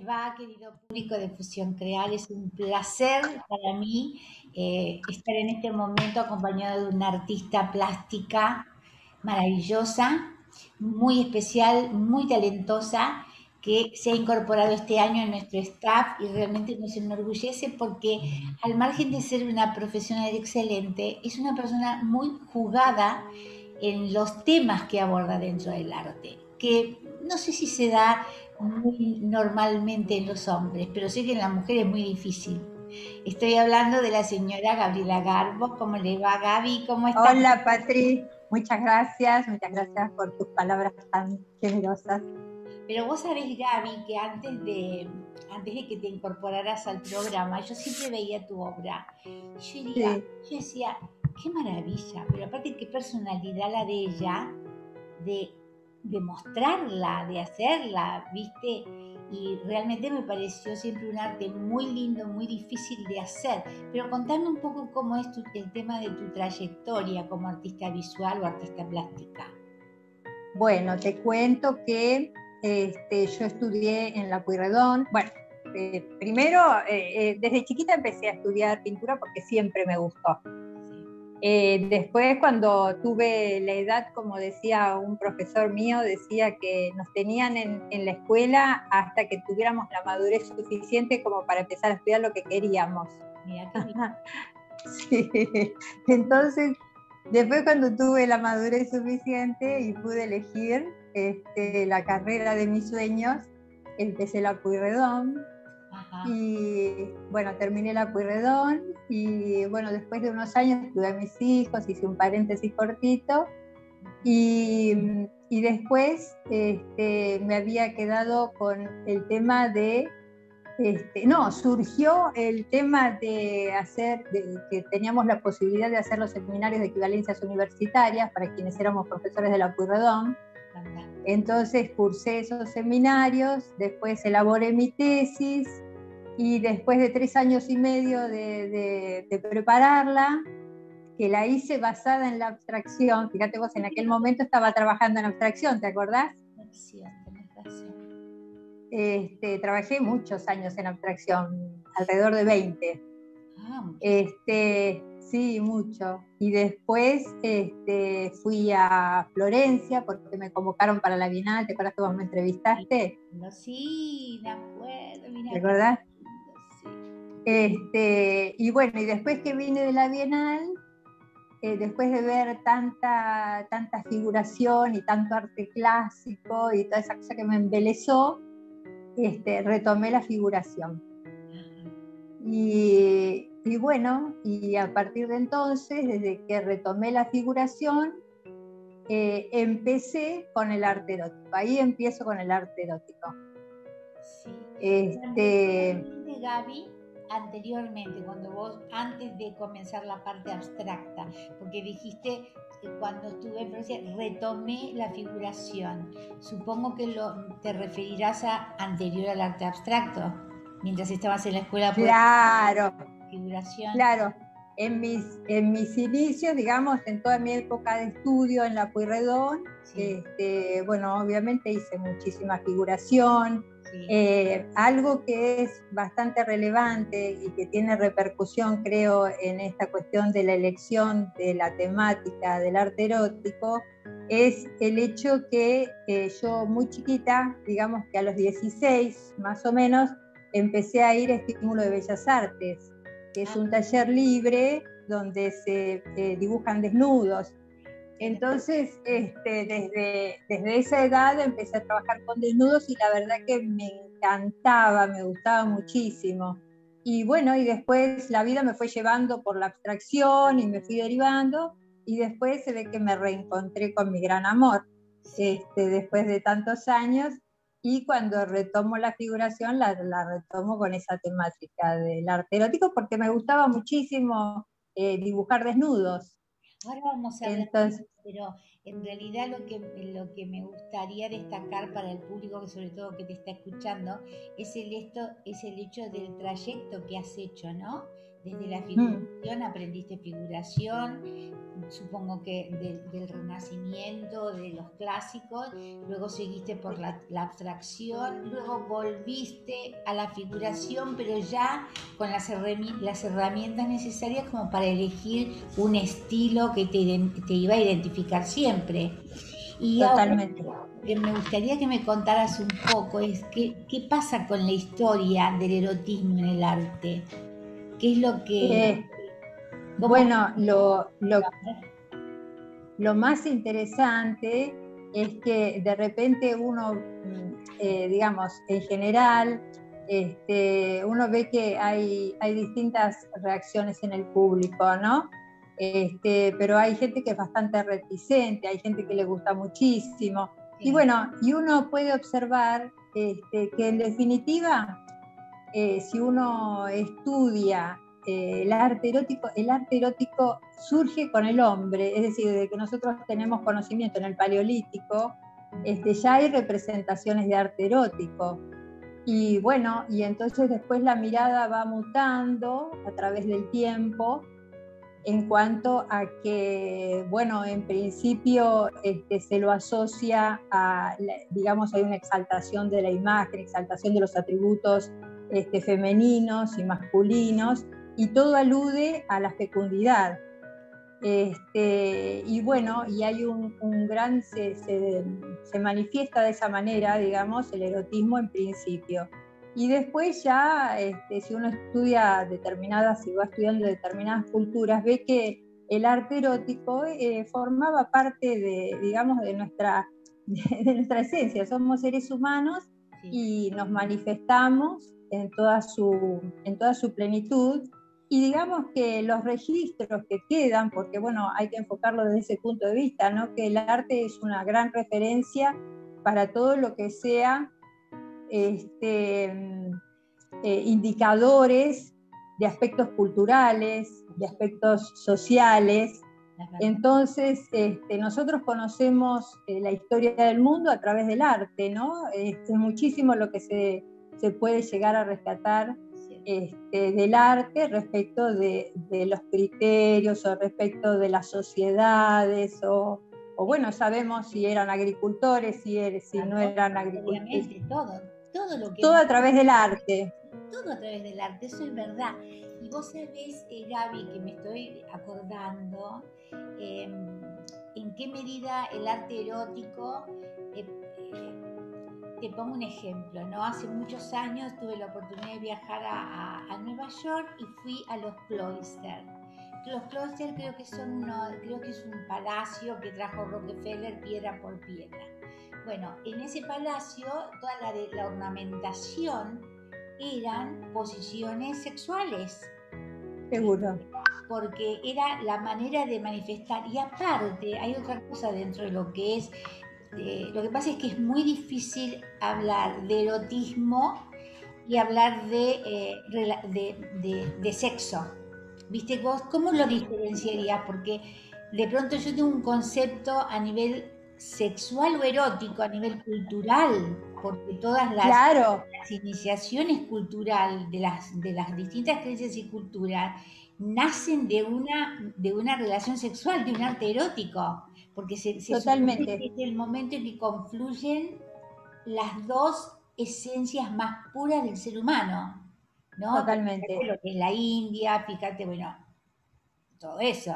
les va, querido público de Fusión Creal? Es un placer para mí estar en este momento acompañado de una artista plástica maravillosa, muy especial, muy talentosa, que se ha incorporado este año en nuestro staff y realmente nos enorgullece porque al margen de ser una profesional excelente, es una persona muy jugada en los temas que aborda dentro del arte, que no sé si se da muy normalmente en los hombres, pero sé que en las mujeres es muy difícil. Estoy hablando de la señora Gabriela Garbo. ¿Cómo le va, Gaby? ¿Cómo está? Hola Patri, muchas gracias por tus palabras tan generosas. Pero vos sabés, Gaby, que antes de que te incorporaras al programa, yo siempre veía tu obra. Sí, Yo decía, qué maravilla, pero aparte qué personalidad la de ella, de, de mostrarla, de hacerla, ¿viste? Y realmente me pareció siempre un arte muy lindo, muy difícil de hacer. Pero contame un poco cómo es el tema de tu trayectoria como artista visual o artista plástica. bueno, te cuento que yo estudié en la Pueyrredón. Bueno, primero, desde chiquita empecé a estudiar pintura porque siempre me gustó. Después, cuando tuve la edad, como decía un profesor mío, decía que nos tenían en la escuela hasta que tuviéramos la madurez suficiente como para empezar a estudiar lo que queríamos. Mira qué bien. Sí. Entonces, después cuando tuve la madurez suficiente y pude elegir la carrera de mis sueños, empecé la Pueyrredón Ajá. y bueno, terminé la Pueyrredón y bueno, después de unos años tuve a mis hijos, hice un paréntesis cortito y después me había quedado con el tema de no, surgió el tema de que teníamos la posibilidad de hacer los seminarios de equivalencias universitarias para quienes éramos profesores de la Pueyrredón. Entonces cursé esos seminarios, después elaboré mi tesis y después de 3 años y medio de prepararla, que la hice basada en la abstracción, fíjate vos, en aquel momento estaba trabajando en abstracción, ¿te acordás? Tenés razón. Trabajé muchos años en abstracción, alrededor de 20. Ah, muchísimo. Sí, mucho. Y después fui a Florencia porque me convocaron para la Bienal. ¿Te acuerdas que vos me entrevistaste? No, sí, me acuerdo, ¿Te mira qué acordás? lindo, sí. Y bueno, y después que vine de la Bienal, después de ver tanta figuración y tanto arte clásico y toda esa cosa que me embelezó, retomé la figuración. Y bueno, y a partir de entonces, desde que retomé la figuración, empecé con el arte erótico. Ahí empiezo con el arte erótico. Sí. Este, Gaby, anteriormente, cuando vos, antes de comenzar la parte abstracta, porque dijiste que cuando estuve en Francia retomé la figuración. Supongo que te referirás a anterior al arte abstracto, mientras estabas en la escuela de claro, figuración. claro. En mis inicios, digamos, en toda mi época de estudio en la Pueyrredón, Sí, bueno, obviamente hice muchísima figuración. sí. Algo que es bastante relevante y que tiene repercusión, creo, en esta cuestión de la elección de la temática del arte erótico, es el hecho que yo muy chiquita, digamos que a los 16 más o menos, empecé a ir a Estímulo de Bellas Artes, que es un taller libre donde se dibujan desnudos. Entonces, desde esa edad empecé a trabajar con desnudos y la verdad que me encantaba, me gustaba muchísimo. Y bueno, y después la vida me fue llevando por la abstracción y me fui derivando y después se ve que me reencontré con mi gran amor, Sí. después de tantos años y cuando retomo la figuración la retomo con esa temática del arte erótico porque me gustaba muchísimo dibujar desnudos. Ahora vamos a hablar de eso, Entonces, pero en realidad lo que me gustaría destacar para el público, que sobre todo que te está escuchando, es el hecho del trayecto que has hecho, ¿no? Desde la figuración aprendiste figuración, supongo que del Renacimiento, de los clásicos, luego seguiste por la abstracción, luego volviste a la figuración, pero ya con las herramientas necesarias como para elegir un estilo que te iba a identificar siempre. Y Totalmente. ahora que me gustaría que me contaras un poco es qué pasa con la historia del erotismo en el arte. ¿Qué es lo que... ¿Cómo? Bueno, lo más interesante es que de repente uno, digamos, en general, uno ve que hay distintas reacciones en el público, ¿no? Pero hay gente que es bastante reticente, hay gente que le gusta muchísimo. Sí. Y bueno, y uno puede observar que en definitiva, si uno estudia el arte erótico surge con el hombre, es decir, desde que nosotros tenemos conocimiento en el Paleolítico, ya hay representaciones de arte erótico. Y bueno, y entonces después la mirada va mutando a través del tiempo en cuanto a que, bueno, en principio se lo asocia a, digamos, hay una exaltación de la imagen, exaltación de los atributos femeninos y masculinos, y todo alude a la fecundidad. Y bueno, y hay un gran, se manifiesta de esa manera, digamos, el erotismo en principio. Y después ya, si uno estudia si va estudiando determinadas culturas, ve que el arte erótico formaba parte de, digamos, de nuestra esencia. Somos seres humanos y nos manifestamos en toda su plenitud. Y digamos que los registros que quedan, porque bueno, hay que enfocarlo desde ese punto de vista, ¿no? Que el arte es una gran referencia para todo lo que sea indicadores de aspectos culturales, de aspectos sociales. Entonces, nosotros conocemos la historia del mundo a través del arte, ¿no? Es muchísimo lo que se puede llegar a rescatar del arte respecto de los criterios o respecto de las sociedades o bueno, sabemos si eran agricultores, si no eran agricultores. Todo lo que... Todo a través del arte. Todo a través del arte, eso es verdad. Y vos sabés, Gaby, que me estoy acordando en qué medida el arte erótico... te pongo un ejemplo, ¿no? Hace muchos años tuve la oportunidad de viajar a Nueva York y fui a los Cloisters. Los Cloisters creo que es un palacio que trajo Rockefeller piedra por piedra. Bueno, en ese palacio toda la ornamentación eran posiciones sexuales. Seguro. Porque era la manera de manifestar. Y aparte, hay otra cosa dentro de lo que es... lo que pasa es que es muy difícil hablar de erotismo y hablar de sexo. ¿Viste vos? ¿Cómo lo diferenciarías? Porque de pronto yo tengo un concepto a nivel sexual o erótico, a nivel cultural, porque todas las iniciaciones culturales de las distintas creencias y culturas nacen de una relación sexual, de un arte erótico, porque se Totalmente. supone que es el momento en que confluyen las dos esencias más puras del ser humano, ¿no? Totalmente. Fíjate lo que es la India, fíjate, bueno, todo eso.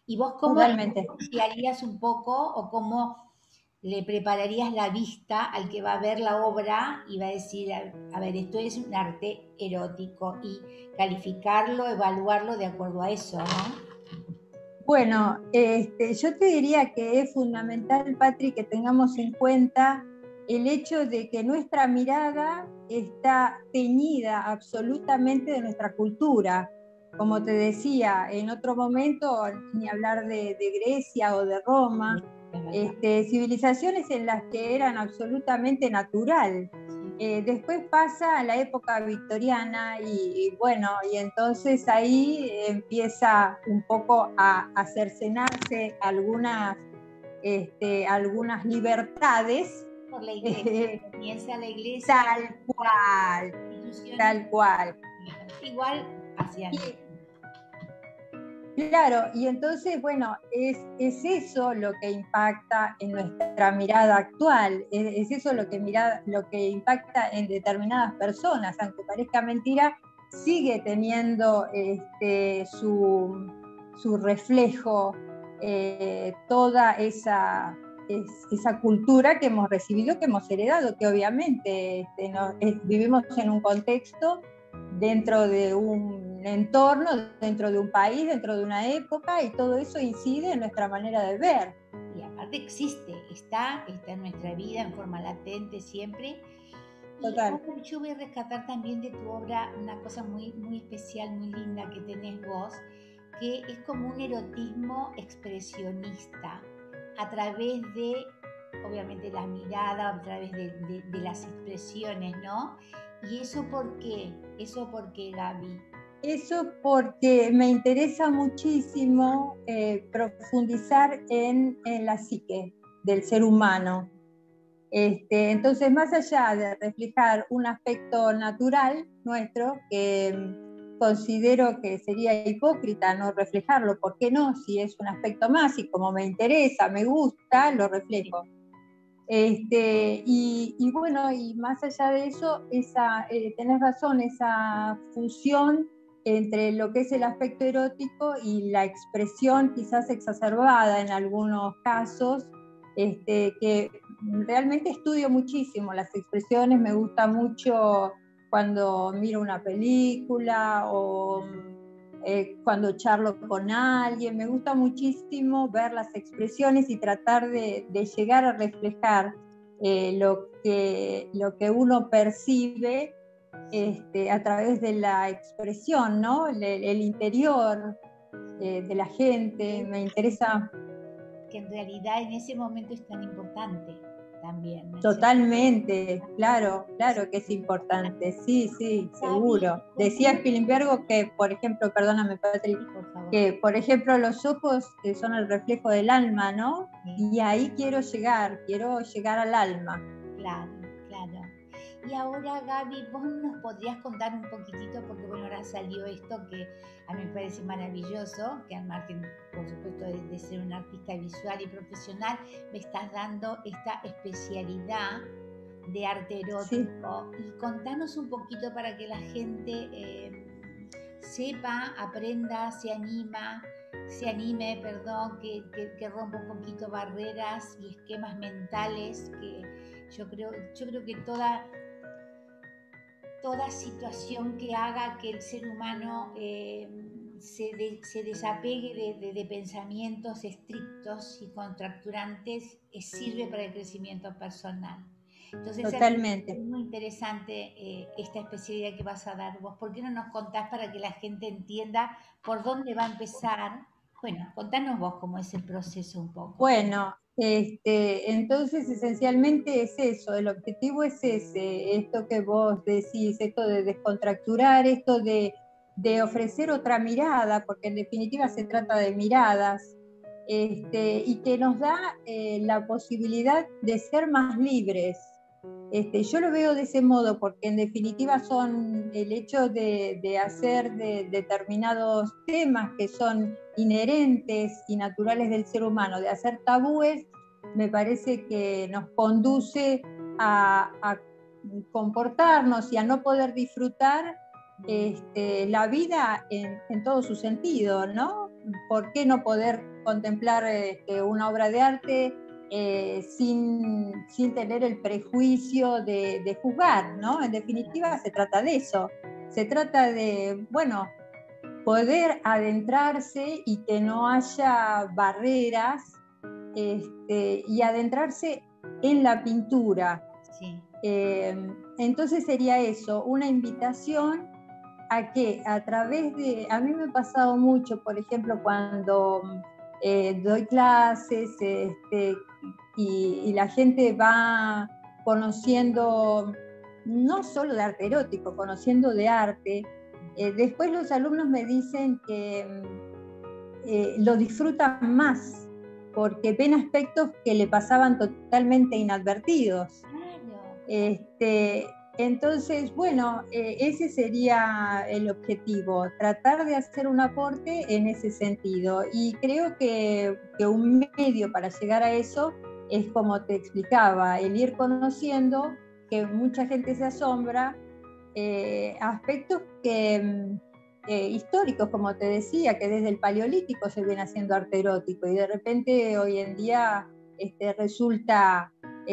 ¿Y vos cómo harías un poco o cómo le prepararías la vista al que va a ver la obra y va a decir, a ver, esto es un arte erótico, y calificarlo, evaluarlo de acuerdo a eso, ¿no? Bueno, yo te diría que es fundamental, Patri, que tengamos en cuenta el hecho de que nuestra mirada está teñida absolutamente de nuestra cultura. Como te decía, en otro momento, ni hablar de Grecia o de Roma, civilizaciones en las que eran absolutamente natural. Después pasa a la época victoriana y bueno, y entonces ahí empieza un poco a cercenarse algunas libertades. Por la iglesia, comienza la iglesia. Tal cual. Igual hacían. Claro, y entonces, bueno, es eso lo que impacta en nuestra mirada actual, es eso lo que impacta en determinadas personas, aunque parezca mentira, sigue teniendo su reflejo toda esa cultura que hemos recibido, que hemos heredado, que obviamente vivimos en un contexto dentro de un entorno, dentro de un país, dentro de una época, y todo eso incide en nuestra manera de ver. Y aparte existe, está en nuestra vida en forma latente siempre. Y Total. ahora yo voy a rescatar también de tu obra una cosa muy, muy especial, muy linda que tenés vos, que es como un erotismo expresionista a través de, obviamente, la mirada, a través de las expresiones, ¿no? ¿Y eso por qué? ¿Eso por qué, Gaby? Eso porque me interesa muchísimo profundizar en la psique del ser humano. Entonces, más allá de reflejar un aspecto natural nuestro, que considero que sería hipócrita no reflejarlo, ¿por qué no? Si es un aspecto más y como me interesa, me gusta, lo reflejo. Y bueno, y más allá de eso, tenés razón, esa fusión entre lo que es el aspecto erótico y la expresión quizás exacerbada en algunos casos, que realmente estudio muchísimo las expresiones, me gusta mucho cuando miro una película o cuando charlo con alguien, me gusta muchísimo ver las expresiones y tratar de llegar a reflejar lo que uno percibe a través de la expresión, ¿no? El interior de la gente, me interesa. Que en realidad en ese momento es tan importante también, ¿no es cierto? Totalmente, claro, claro que es importante, sí, sí, Gaby, seguro. Decía Spilimbergo que, por ejemplo, perdóname, Patrick, sí, por favor. que, por ejemplo, los ojos son el reflejo del alma, ¿no? Sí. Y ahí quiero llegar al alma. Claro, claro. Y ahora, Gaby, vos nos podrías contar un poquitito, porque bueno, ahora salió esto que a mí me parece maravilloso, que al margen, por supuesto, de ser un artista visual y profesional, me estás dando esta especialidad de arte Sí. erótico. Y contanos un poquito para que la gente sepa, aprenda, se anime, perdón, que rompa un poquito barreras y esquemas mentales que yo creo que toda situación que haga que el ser humano se desapegue de pensamientos estrictos y contracturantes sirve para el crecimiento personal. Entonces Totalmente. es muy interesante esta especialidad que vas a dar vos. ¿Por qué no nos contás para que la gente entienda por dónde va a empezar? Bueno, contanos vos cómo es el proceso un poco. Bueno, entonces esencialmente es eso, el objetivo es ese, esto que vos decís, esto de descontracturar, esto de ofrecer otra mirada, porque en definitiva se trata de miradas, y que nos da la posibilidad de ser más libres. Yo lo veo de ese modo porque en definitiva son el hecho de hacer de determinados temas que son inherentes y naturales del ser humano, de hacer tabúes, me parece que nos conduce a comportarnos y a no poder disfrutar la vida en todo su sentido, ¿no? ¿Por qué no poder contemplar una obra de arte sin tener el prejuicio de juzgar, ¿no? En definitiva se trata de eso, se trata de, bueno, poder adentrarse y que no haya barreras y adentrarse en la pintura. Sí. Entonces sería eso, una invitación a que a través a mí me ha pasado mucho, por ejemplo, cuando doy clases y la gente va conociendo no solo de arte erótico, conociendo de arte, después los alumnos me dicen que lo disfrutan más porque ven aspectos que le pasaban totalmente inadvertidos. Claro. Entonces, bueno, ese sería el objetivo, tratar de hacer un aporte en ese sentido. Y creo que un medio para llegar a eso es, como te explicaba, el ir conociendo, que mucha gente se asombra, aspectos históricos, como te decía, que desde el Paleolítico se viene haciendo arte erótico y de repente hoy en día resulta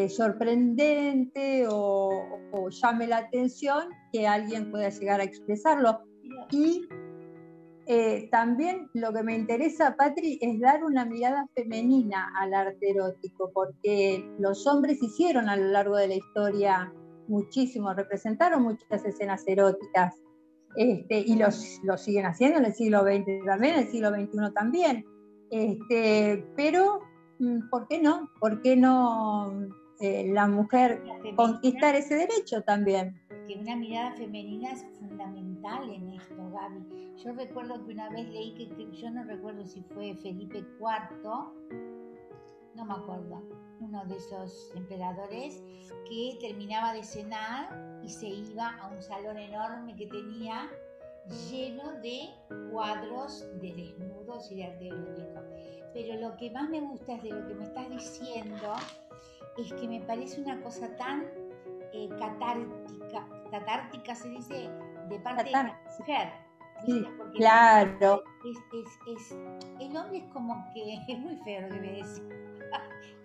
sorprendente o llame la atención que alguien pueda llegar a expresarlo. Y también lo que me interesa, Patri, es dar una mirada femenina al arte erótico, porque los hombres hicieron a lo largo de la historia muchísimo, representaron muchas escenas eróticas, y lo siguen haciendo en el siglo XX también, en el siglo XXI también. Pero, ¿por qué no? ¿Por qué no la mujer conquistar ese derecho también? Que una mirada femenina es fundamental en esto, Gaby. Yo recuerdo que una vez leí que yo no recuerdo si fue Felipe IV, no me acuerdo, uno de esos emperadores, que terminaba de cenar y se iba a un salón enorme que tenía lleno de cuadros de desnudos y de arte erótico. Pero lo que más me gusta es de lo que me estás diciendo, es que me parece una cosa tan catártica se dice, de parte de la mujer. Sí, claro. El hombre es como que, es muy feo lo que me decís,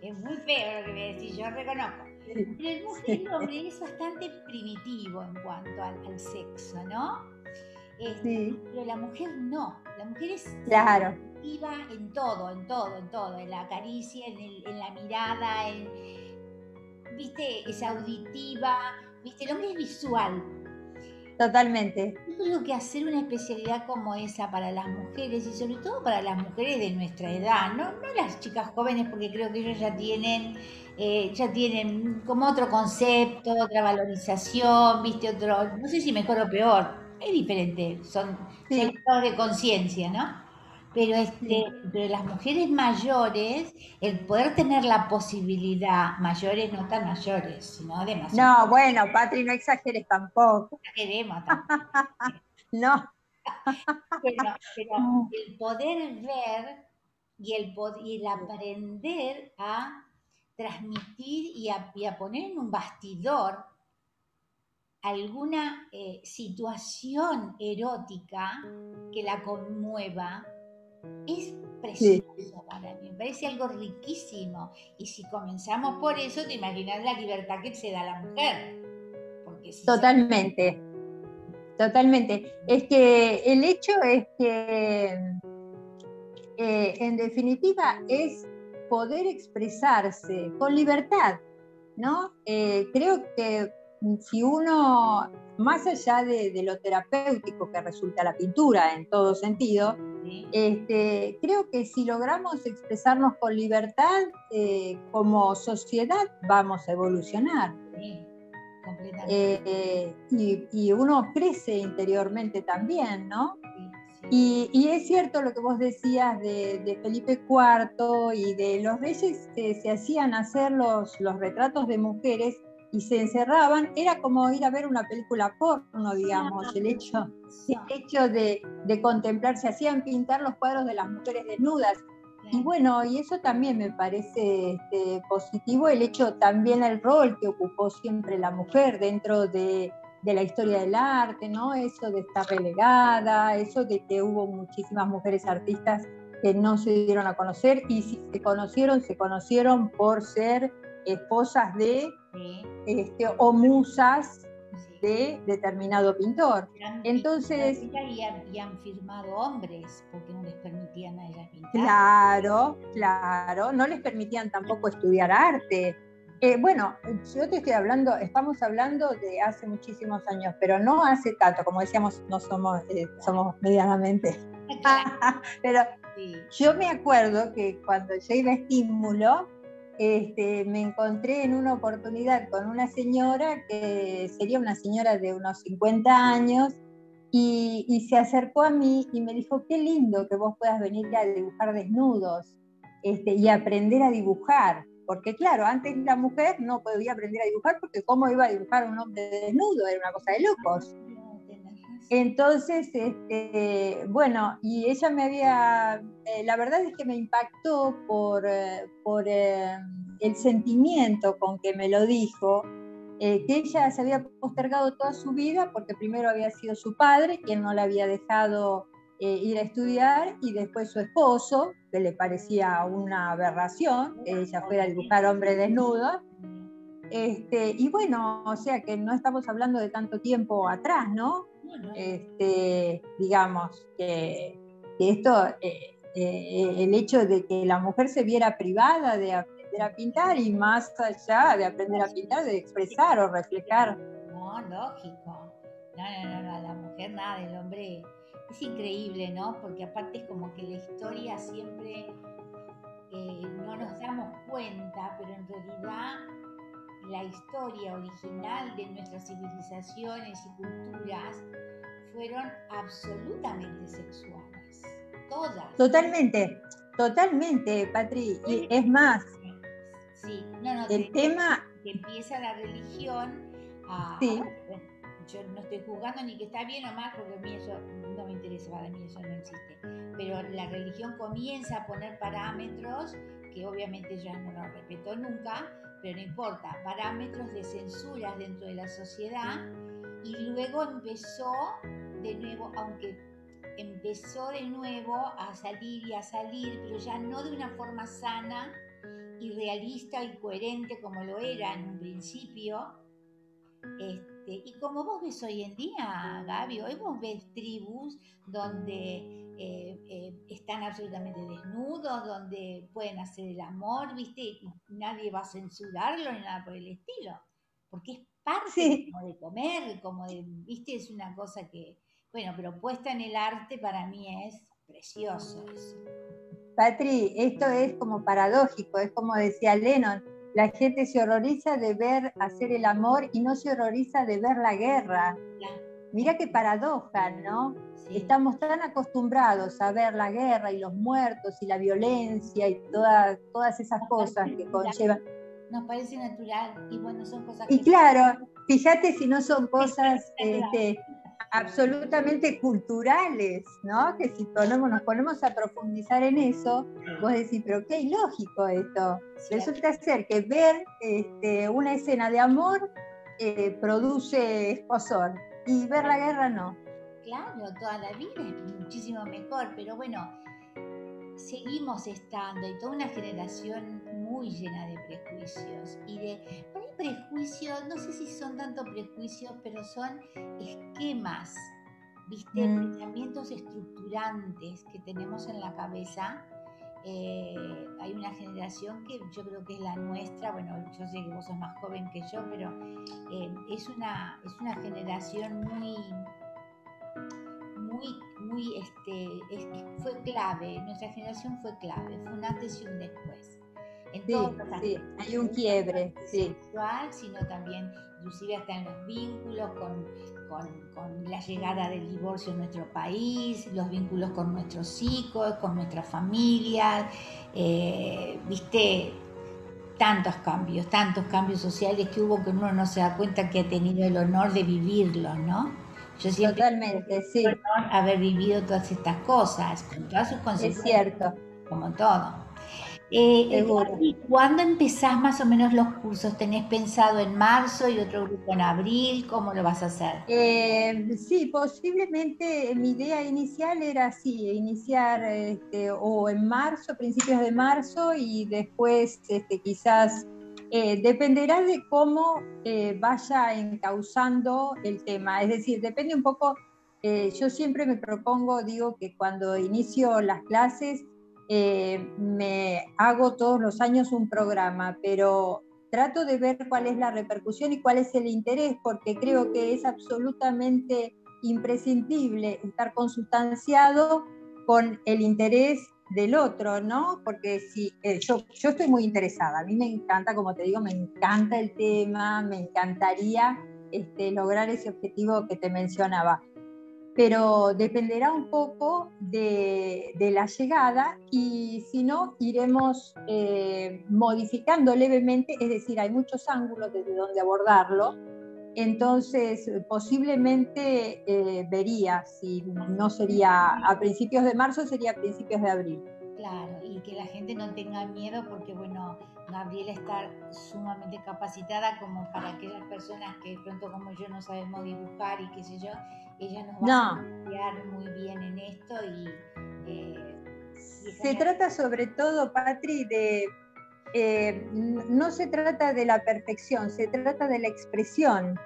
es muy feo lo que me decís, yo reconozco. Pero el hombre es bastante primitivo en cuanto al sexo, ¿no? Sí. Pero la mujer no, la mujer es claro. activa en todo, en la caricia, en la mirada, ¿viste? Es auditiva, ¿viste? El hombre es visual. Totalmente. Yo creo que hacer una especialidad como esa para las mujeres y sobre todo para las mujeres de nuestra edad, no las chicas jóvenes, porque creo que ellos ya tienen como otro concepto, otra valorización, ¿viste? Otro, no sé si mejor o peor, es diferente, son estados de conciencia, ¿no? Pero, pero las mujeres mayores, el poder tener la posibilidad, mayores, no tan mayores, sino demasiado. No, bueno, Patri, no exageres tampoco. No queremos tampoco. No. Pero el poder ver y el aprender a transmitir y a poner en un bastidor alguna situación erótica que la conmueva, es precioso para mí, me parece algo riquísimo. Y si comenzamos por eso, te imaginas la libertad que se da a la mujer. Porque si Totalmente. Totalmente. Es que el hecho es que, en definitiva, es poder expresarse con libertad, ¿no? Creo que si uno, más allá de lo terapéutico que resulta la pintura en todo sentido, creo que si logramos expresarnos con libertad, como sociedad vamos a evolucionar. Y uno crece interiormente también, ¿no? Y es cierto lo que vos decías de Felipe IV y de los reyes que se hacían hacer los retratos de mujeres y se encerraban, era como ir a ver una película porno, digamos, el hecho de contemplar, se hacían pintar los cuadros de las mujeres desnudas. Y bueno, y eso también me parece positivo, el hecho también el rol que ocupó siempre la mujer dentro de la historia del arte, ¿no? Eso de estar relegada, eso de que hubo muchísimas mujeres artistas que no se dieron a conocer, y si se conocieron por ser esposas de o musas de determinado pintor. Entonces, y han firmado hombres porque no les permitían a ellas pintar. Claro, no les permitían tampoco estudiar arte. Bueno, yo te estoy hablando, estamos hablando de hace muchísimos años, pero no hace tanto, como decíamos, no somos, somos medianamente. Pero yo me acuerdo que cuando yo iba a Estímulo, me encontré en una oportunidad con una señora que sería una señora de unos 50 años y se acercó a mí y me dijo, qué lindo que vos puedas venir a dibujar desnudos y aprender a dibujar. porque claro, antes la mujer no podía aprender a dibujar porque cómo iba a dibujar a un hombre desnudo, era una cosa de locos. Entonces, bueno, y ella me había, la verdad es que me impactó por el sentimiento con que me lo dijo, que ella se había postergado toda su vida porque primero había sido su padre, quien no la había dejado ir a estudiar, y después su esposo, que le parecía una aberración que ella fuera a dibujar hombres desnudos. Y bueno, o sea que no estamos hablando de tanto tiempo atrás, ¿no? Digamos que esto, el hecho de que la mujer se viera privada de aprender a pintar, y más allá de aprender a pintar, de expresar o reflejar. No, lógico. No, la mujer nada, del hombre. Es increíble, ¿no? Porque aparte es como que la historia siempre no nos damos cuenta, pero en realidad la historia original de nuestras civilizaciones y culturas fueron absolutamente sexuales. Todas. Totalmente, Patri. Y es más, sí, el tema... que empieza la religión sí. Bueno, yo no estoy juzgando ni que está bien o mal, porque a mí eso no me interesa, para mí eso no existe. Pero la religión comienza a poner parámetros que obviamente ya no los respetó nunca, pero no importa, parámetros de censuras dentro de la sociedad, y luego empezó de nuevo, aunque empezó de nuevo a salir, pero ya no de una forma sana y realista y coherente como lo era en un principio. Y como vos ves hoy en día, Gaby, hoy vos ves tribus donde están absolutamente desnudos, donde pueden hacer el amor, ¿viste? Y nadie va a censurarlo ni nada por el estilo, porque es parte Sí. como de comer, como de, ¿viste? Es una cosa que, bueno, pero puesta en el arte para mí es precioso eso. Patri, esto es como paradójico, es como decía Lennon, la gente se horroriza de ver hacer el amor y no se horroriza de ver la guerra. Mira qué paradoja, ¿no? Sí. Estamos tan acostumbrados a ver la guerra y los muertos y la violencia y todas esas cosas que conllevan. Nos parece natural, y bueno, son cosas y claro, fíjate si no son cosas absolutamente culturales, ¿no? Que si nos ponemos a profundizar en eso, vos decís, pero qué ilógico esto. Resulta ser que ver una escena de amor produce escozor, y ver la guerra no. Claro, toda la vida es muchísimo mejor, pero bueno, seguimos estando, y toda una generación muy llena de prejuicios, y por ahí prejuicios, no sé si son tanto prejuicios, pero son esquemas, ¿viste? Pensamientos estructurantes que tenemos en la cabeza. Hay una generación que yo creo que es la nuestra, bueno, yo sé que vos sos más joven que yo, pero es una generación fue clave, nuestra generación fue clave, fue un antes y un después. Sí, hay un quiebre, sí. Sexual, sino también, inclusive hasta en los vínculos con la llegada del divorcio en nuestro país, los vínculos con nuestros hijos, con nuestras familias, viste, tantos cambios sociales que hubo, que uno no se da cuenta que ha tenido el honor de vivirlos, ¿no? Yo siempre totalmente, sí. Haber vivido todas estas cosas, con todas sus consecuencias. Es cierto. Como todo. ¿Y cuándo empezás más o menos los cursos? ¿Tenés pensado en marzo y otro grupo en abril? ¿Cómo lo vas a hacer? Sí, posiblemente mi idea inicial era así, iniciar o en marzo, principios de marzo, y después quizás dependerá de cómo vaya encauzando el tema. Es decir, depende un poco, yo siempre me propongo, digo que cuando inicio las clases, me hago todos los años un programa, pero trato de ver cuál es la repercusión y cuál es el interés, porque creo que es absolutamente imprescindible estar consustanciado con el interés del otro, ¿no? Porque si yo estoy muy interesada, a mí me encanta, como te digo, me encanta el tema, me encantaría lograr ese objetivo que te mencionaba. pero dependerá un poco de la llegada, y si no, iremos modificando levemente, es decir, hay muchos ángulos desde donde abordarlo, entonces posiblemente vería si no sería a principios de marzo, sería a principios de abril. Claro, y que la gente no tenga miedo porque, bueno, Gabriela está sumamente capacitada como para aquellas personas que de pronto como yo no sabemos dibujar y qué sé yo, ella nos va No, a guiar muy bien en esto y es se genial. trata sobre todo, Patri, no se trata de la perfección, se trata de la expresión.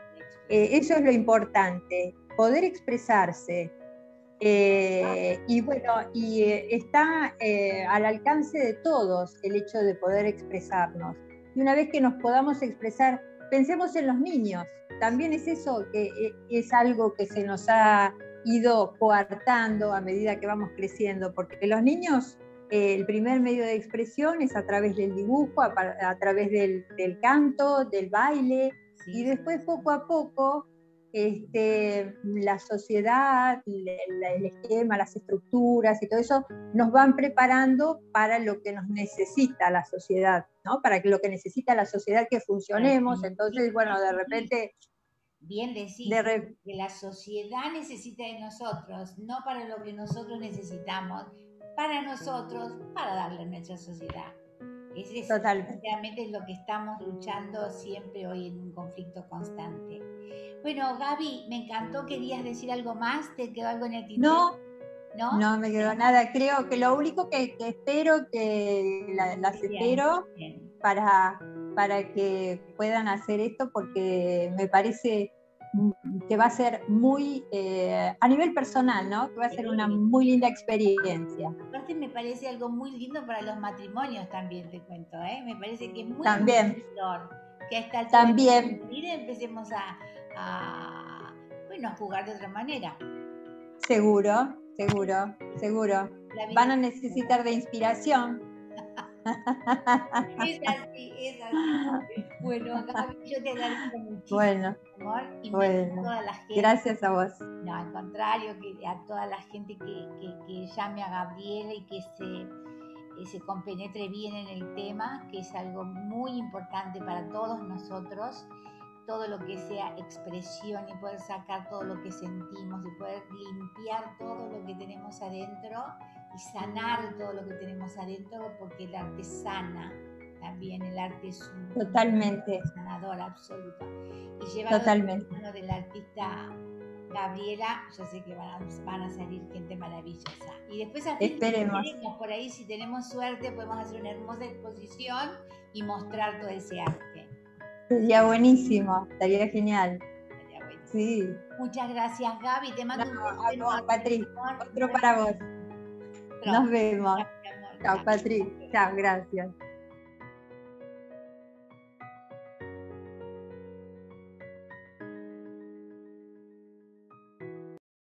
Eso es lo importante, poder expresarse. Y bueno, está al alcance de todos el hecho de poder expresarnos. Y una vez que nos podamos expresar, pensemos en los niños. También es eso, que es algo que se nos ha ido coartando a medida que vamos creciendo, porque los niños, el primer medio de expresión es a través del dibujo, a través del canto, del baile, Sí, y después poco a poco la sociedad, el esquema, las estructuras y todo eso nos van preparando para lo que nos necesita la sociedad, ¿no? Para lo que necesita la sociedad que funcionemos. Entonces, bueno, de repente... bien decís, De re... que la sociedad necesita de nosotros, no para lo que nosotros necesitamos, para nosotros, para darle a nuestra sociedad. Totalmente. Realmente es lo que estamos luchando siempre hoy en un conflicto constante. Bueno, Gaby, me encantó, ¿querías decir algo más? ¿Te quedó algo en el tintero? No, ¿No? no me quedó nada. Creo que lo único que espero, que las Bien, espero bien. para que puedan hacer esto, porque me parece que va a ser muy, a nivel personal, ¿no? Que va a ser una Sí. muy linda experiencia. Aparte me parece algo muy lindo para los matrimonios también, te cuento, ¿eh? Me parece que es muy También, enriquecedor que a esta altura de también, nuestra vida empecemos bueno, a jugar de otra manera. seguro, seguro, seguro. La vida Van a es necesitar de inspiración. es así, es así. Bueno, Gaby, yo te agradezco muchísimo, Bueno, mi amor, y me a bueno. toda la gente. Gracias a vos. No, al contrario, que a toda la gente que llame a Gabriela y que se compenetre bien en el tema, que es algo muy importante para todos nosotros, todo lo que sea expresión y poder sacar todo lo que sentimos y poder limpiar todo lo que tenemos adentro y sanar todo lo que tenemos adentro, porque el arte sana también, el arte es un Totalmente, sanador absoluto. Y llevado de la totalmente. mano del artista Gabriela, yo sé que van a salir gente maravillosa. Y después a fin de Esperemos. veremos por ahí, si tenemos suerte, podemos hacer una hermosa exposición y mostrar todo ese arte. Sería buenísimo, estaría genial. Estaría bueno. Sí. Muchas gracias, Gaby. Te mando un beso A vos, enorme, Patri. amor. Otro para vos. Nos Pronto. vemos. Gracias, amor. Chao, Chao. Patri. Chao, gracias.